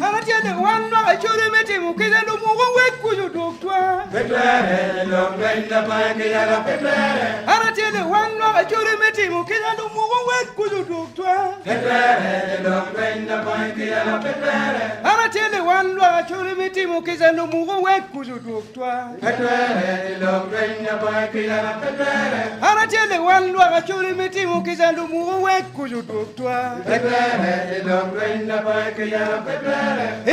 Aratiele wando achore meti mukiza ndo mugo wekuyo dokwa. Petere lo kwenda pake yala petere. Aratiele wando achore meti mukiza ndo mugo wekuyo dokwa. Petere lo kwenda pake yala petere. Aratiele wando achore meti mukiza ndo mugo wekuyo dokwa. Petere lo kwenda pake yala petere. Aratiele wando achore meti mukiza ndo mugo wekuyo dokwa. Petere lo kwenda pake yala petere.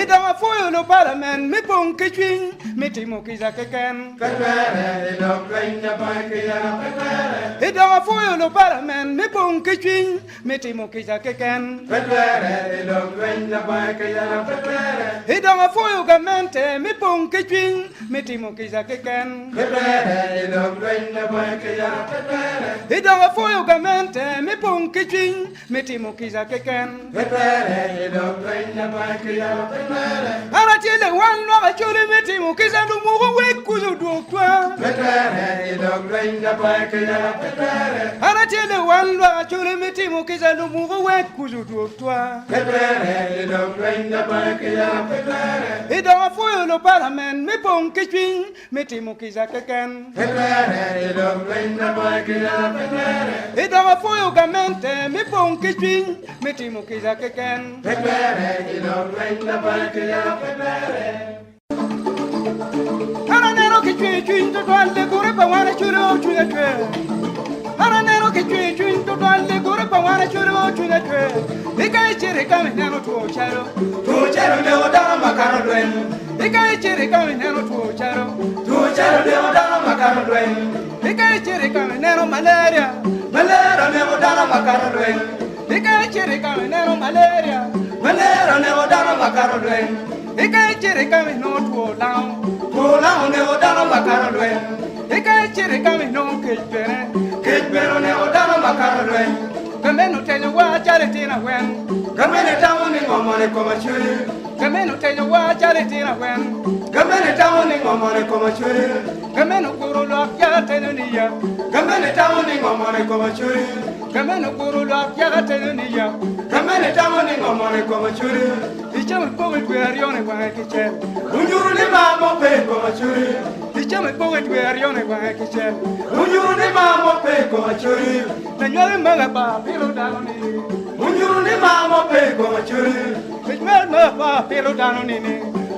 Ida foyo no paramen me ponke twin meti mukiza keken. Petere lo kwenda pake yala petere. Ida foyo no paramen me ponke twin meti mukiza keken. Petere lo kwenda pake yala petere. Ida foyo gamente me ponke twin meti mukiza keken. Petere lo kwenda pake yala petere. Ida foyo gamente me ponke twin meti mukiza keken. Petere lo kwenda pake yala petere. Aratiele wando achore meti mukiza ndo mugo wekuzo dokwa. Petere lo kwenda pake yala petere. Aratiele wando achore meti mukiza ndo mugo wekuzo dokwa. Petere lo kwenda pake yala petere. Ida foyo no paramen me ponke twin meti mukiza keken. Petere lo kwenda pake yala petere. Ida foyo gamente me ponke twin meti mukiza keken. Petere lo kwenda pake yala petere. Aranero che twin to dalle gore pa wana churo chuna twe. Aranero che twin to dalle gore pa wana churo chuna twe. Ikai chere kame nano to charo. Tu chero le odana makaro dwen. Ikai chere kame nano to charo. Tu chero le odana makaro dwen. Ikai chere kame nano malaria. Malero le odana makaro dwen. Ikai chere kame nano malaria. Malero le odana makaro dwen. Ikai chere kame no to down. Pula le odana makaro dwen. Ikai chere kame no kejbere. Kejbero le odana makaro dwen. Kame no tenyo wa charity na wen. Kamene tawo ni ngomone koma churi. Kame no tenyo wa charity na wen. Kamene tawo ni ngomone koma churi. Kame no kuro lo ya tenyo niya. Kamene tawo ni ngomone koma churi. Kame no kuro lo ya tenyo niya. Kamene tawo ni ngomone koma churi. Ichame powe twerione kwa kiche. Unjuru ni mamo pe koma churi. Ichame powe twerione kwa kiche. Unjuru ni mamo pe koma churi. Na nyole maga ba pilo dano ni. Unjuru ni mamo pe koma churi. Ichme maga ba pilo dano ni.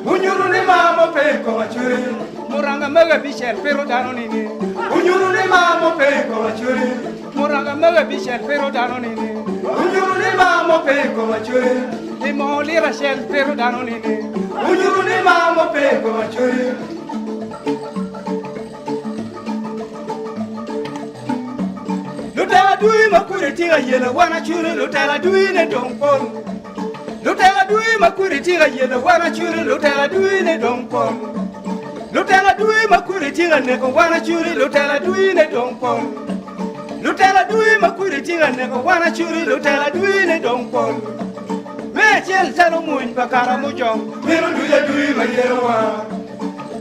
Unjuru ni mamo pe koma churi. Muranga maga bichel pilo dano ni. Unjuru ni mamo pe koma churi. Muranga maga bichel pilo dano ni. Unjuru ni mamo pe koma churi. Imo lira shel pilo dano ni. Unjuru ni mamo pe koma churi. Lutela dui makuri tiga yela wana churi lutela dui ne dongpon. Lutela dui makuri tiga yela wana churi lutela dui ne dongpon. Lutela dui makuri tiga ne ko wana churi lutela dui ne dongpon. Lutela dui makuri tiga ne ko wana churi lutela dui ne dongpon. Me chel salo muin pakara mujong. Mero duya dui mayero wa.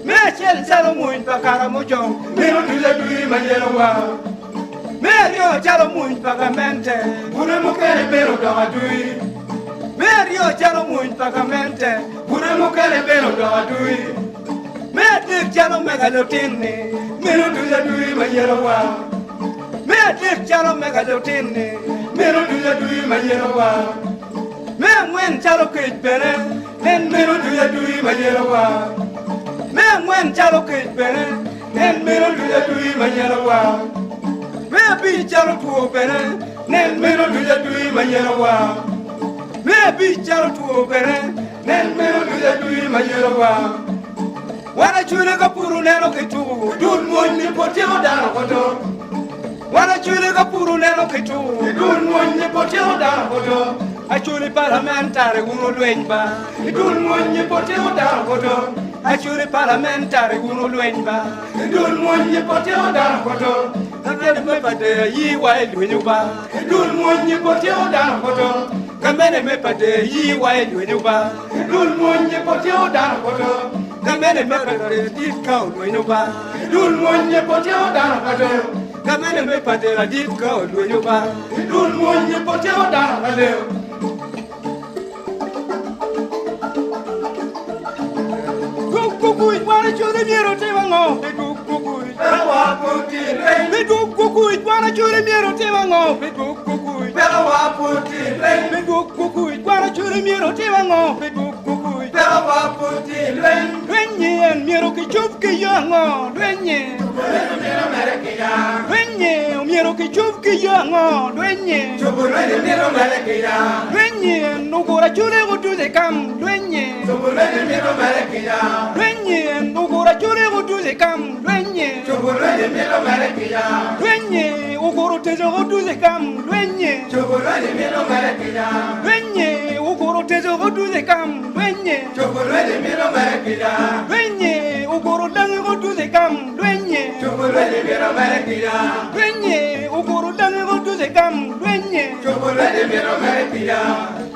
Me chel salo muin pakara mujong. Mero duya dui mayero wa. Me rio chalo muin pakamente. Ure mukere pero dawa dui. Me rio chalo muin pakamente. Ure mukere pero dawa dui. Me dik chalo megalotini. Mero duya dui mayero wa. Me dik chalo megalotini. Mero duya dui mayero wa. Me mwen chalo kejbere. Nen Mero duya dui mayero wa. me mwen chalo kejbere. Nen Mero duya dui mayero wa. me bi chalo tuobere. Nen Mero duya dui mayero wa. me bi chalo tuobere. Nen Mero duya dui mayero wa. wana chule kapuru neno kitu. Dun moni poteo dano koto. Wana chule kapuru neno kitu. Dun moni poteo dano koto. Achuli parlamentare uno luenba. Dun moni poteo dano koto. Achuli parlamentare uno luenba. Dun moni poteo dano koto. Kamene me pade yi wa luenyuba. Dun moni poteo dano koto. Kamene me pade yi wa luenyuba. Dun moni poteo dano koto. Kamene me pade dit ka luenyuba. Dun moni poteo dano koto. Kamene me pade la dit ka luenyuba. Dun moni poteo dano koto. Guana churi miero te wango pe kukui. Bella waputi lwen. Pe kukui. Guana churi miero te wango pe kukui. Bella waputi lwen. Pe kukui. Guana churi miero te wango pe kukui. Bella waputi lwen. Duenye en miero que chup que yango. Duenye. Chubulweni miro merekiya. Duenye o miero que chup que yango. Duenye. Chubulweni miro merekiya. Duenye no gora churi go to the cam. Duenye. Chubulweni miro merekiya. Duenye no gora churi go to the cam. Duenye. Chubulweni miro merekiya. Duenye o goro te go to the cam. Duenye. Chubulweni miro merekiya. Duenye o goro te go to the cam. Duenye. Chubulweni miro merekiya. Duenye o goro dango go to the cam. Duenye. Chubulweni miro merekiya. Duenye o goro dango go to the cam. Duenye. Chubulweni miro merekiya.